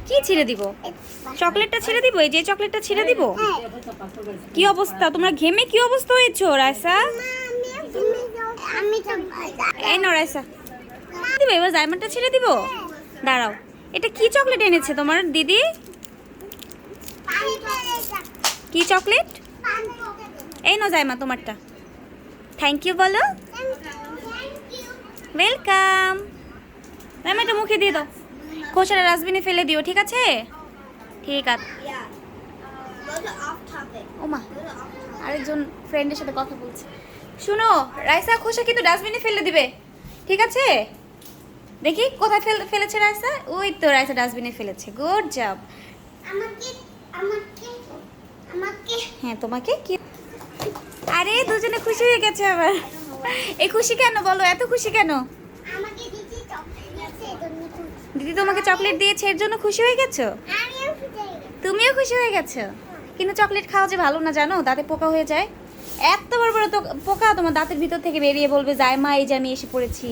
কি ছিঁড়ে দিব? চকলেটটা ছিঁড়ে দিব? এই যে চকলেটটা ছিঁড়ে দিব? কি অবস্থা, তোমরা ঘেমে কি অবস্থা হয়েছো রাইসা? এই নাও রাইসা, দিবে এবার ডায়মন্ডটা ছিঁড়ে দিব। দাঁড়াও, এটা কি চকলেট এনেছে তোমার দিদি? কি চকলেট? এই নাও জাইমা তোমারটা। থ্যাংক ইউ বলো। ওয়েলকাম। ম্যাম এটা মুখে দিয়ে দাও, খোসাটা ডাস্টবিনে ফেলে দিও, ঠিক আছে? ঠিক আছে। ওমা, আরেকজন ফ্রেন্ডের সাথে কথা বলছি। শুনো রাইসা, খোসা কিন্তু ডাস্টবিনে ফেলে দিবে, ঠিক আছে? দেখি কোথায় ফেলেছে রাইসা। ওই তো রাইসা ডাস্টবিনে ফেলেছে, গুড জব। হ্যাঁ তোমাকে কি? আরে দুজনে খুশি হয়ে গেছে আবার। এই খুশি কেন বলো, এত খুশি কেন? দিদি তোমাকে চকলেট দিয়েছে এর জন্য খুশি হয়ে গেছো? তুমিও খুশি হয়ে গেছো? কিন্তু চকলেট খাওয়া যে ভালো না জানো, দাঁতে পোকা হয়ে যায়। এত বড় বড় তো পোকা তোমার দাঁতের ভিতর থেকে বেরিয়ে বলবে জাইমা এই যে আমি এসে পড়েছি,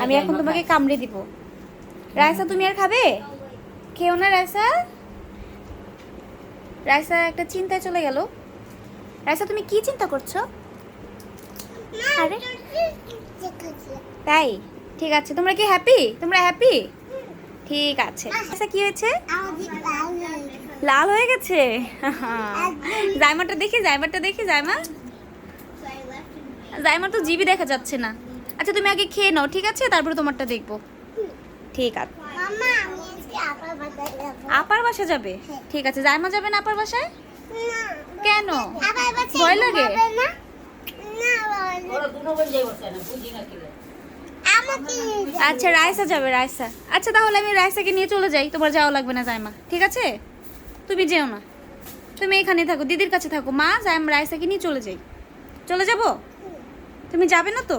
আমি এখন তোমাকে কামড়ে দিব। রাইসা তুমি আর খাবে? খেও না রাইসা। রাইসা একটা চিন্তায় চলে গেল। রাইসা তুমি কি চিন্তা করছো? আরে তাই, ঠিক আছে। তোমরা কি হ্যাপি? তোমরা হ্যাপি? ঠিক আছে। রাইসা কি হয়েছে? লাল হয়ে গেছে। জাইমাটা দেখি, জাইমাটা দেখি। জাইমা, জাইমা তো জিবি দেখা যাচ্ছে না। আচ্ছা তুমি আগে খেয়ে নাও, ঠিক আছে? তারপরে তোমারটা দেখবো। ঠিক আছে। আপার বাসা যাবে? ঠিক আছে। জাইমা যাবে না আপার বাসায়? কেন, ভয় লাগে? আচ্ছা রাইসা যাবে, রাইসা। আচ্ছা তাহলে আমি রাইসাকে নিয়ে চলে যাই, তোমার যাওয়া লাগবে না জাইমা, ঠিক আছে? তুমি যেও না, তুমি এখানে থাকো, দিদির কাছে থাকো। মা জাইমা রাইসাকে নিয়ে চলে যাই। চলে যাব? তুমি যাবে না তো?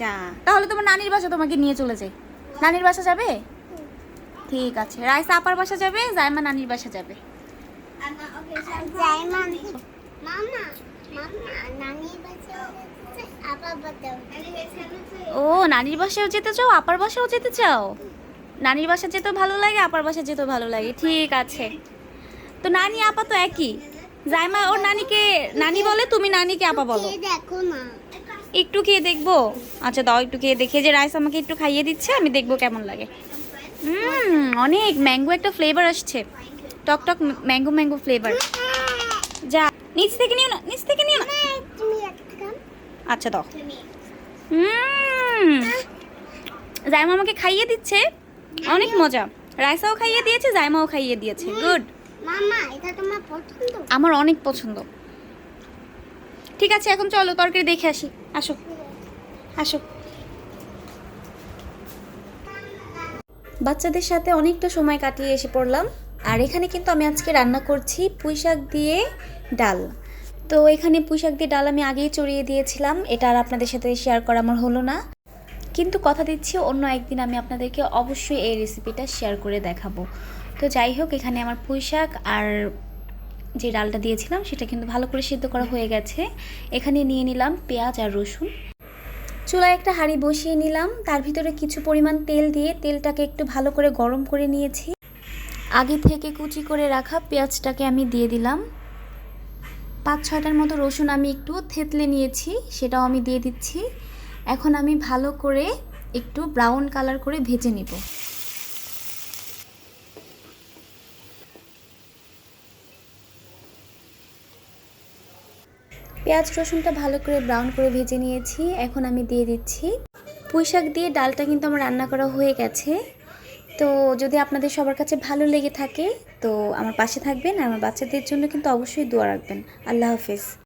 যা, তাহলে তোমার নানির বাসা তোমাকে নিয়ে চলে যাই। নানির বাসা যাবে? ঠিক আছে। রাইসা আপার বাসা যাবে, জাইমা নানির বাসা যাবে। ও নানির বাসাও যেতে চাও, আপার বাসাও যেতে চাও? নানির বাসা যেতেও ভালো লাগে, আপার বাসা যেতেও ভালো লাগে, ঠিক আছে। তো নানি আপা তো একই। জাইমা ওর নানিকে নানি বলে, তুমি নানিকে আপা বলো। একটু খেয়ে দেখবো? আচ্ছা দাও একটু খেয়ে দেখে। যে রাইস আমাকে একটু খাইয়ে দিচ্ছে, আমি দেখবো কেমন লাগে। অনেক ম্যাঙ্গো একটা ফ্লেভার আসছে, টক টক ম্যাঙ্গো ম্যাঙ্গো ফ্লেভার। যা, নিচ থেকে নিও না, নিচ থেকে নিও না। আচ্ছা দাও। জাইমা আমাকে খাইয়ে দিচ্ছে, অনেক মজা। রাইসাও খাইয়ে দিয়েছে, জাইমাও খাইয়ে দিয়েছে, গুড। আমার অনেক পছন্দ। ঠিক আছে এখন চলো তরকারি দেখে আসি, আসো আসো। বাচ্চাদের সাথে অনেকটা সময় কাটিয়ে এসে পড়লাম। আর এখানে কিন্তু আমি আজকে রান্না করছি পুঁইশাক দিয়ে ডাল। তো এখানে পুঁইশাক দিয়ে ডাল আমি আগেই চড়িয়ে দিয়েছিলাম, এটা আর আপনাদের সাথে শেয়ার করা আমার হলো না। কিন্তু কথা দিচ্ছি অন্য একদিন আমি আপনাদেরকে অবশ্যই এই রেসিপিটা শেয়ার করে দেখাবো। তো যাই হোক, এখানে আমার পুঁইশাক আর যে ডালটা দিয়েছিলাম সেটা কিন্তু ভালো করে সিদ্ধ করা হয়ে গেছে। এখানে নিয়ে নিলাম পেঁয়াজ আর রসুন। চুলায় একটা হাঁড়ি বসিয়ে নিলাম, তার ভিতরে কিছু পরিমাণ তেল দিয়ে তেলটাকে একটু ভালো করে গরম করে নিয়েছি। আগে থেকে কুচি করে রাখা পেঁয়াজটাকে আমি দিয়ে দিলাম। 5-6টার মতো রসুন আমি একটু থেতলে নিয়েছি, সেটাও আমি দিয়ে দিচ্ছি। এখন আমি ভালো করে একটু ব্রাউন কালার করে ভেজে নিব। পেঁয়াজ রসুনটা ভালো করে ব্রাউন করে ভেজে নিয়েছি। এখন আমি দিয়ে দিচ্ছি পুঁইশাক দিয়ে ডালটা কিন্তু আমার রান্না করা হয়ে গেছে। তো যদি আপনাদের সবার কাছে ভালো লেগে থাকে তো আমার পাশে থাকবেন, আর আমার বাচ্চাদের জন্য কিন্তু অবশ্যই দোয়া রাখবেন। আল্লাহ হাফেজ।